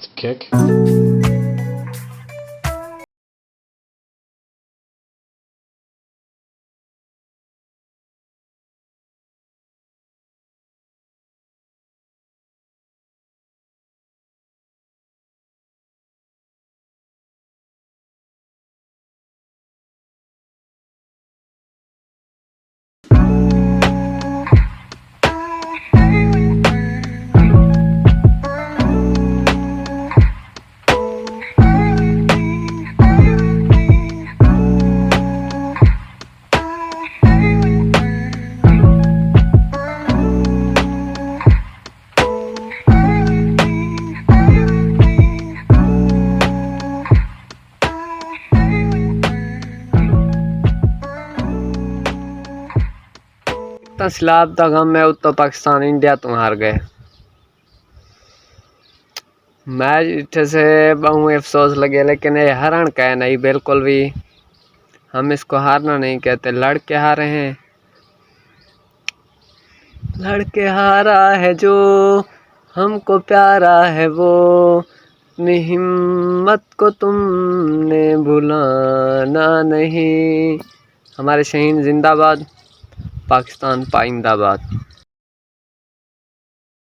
That's a kick. सैलाब दा गम है उत्तो पाकिस्तान इंडिया तो हार गए। मैच इतने से बहुत अफसोस लगे, लेकिन ये हारण का है नहीं बिल्कुल भी। हम इसको हारना नहीं कहते, लड़के हारे हैं। लड़के हारा है जो हमको प्यारा है वो, अपनी हिम्मत को तुमने भुलाना नहीं। हमारे शहीद जिंदाबाद, पाकिस्तान पाइंदाबाद।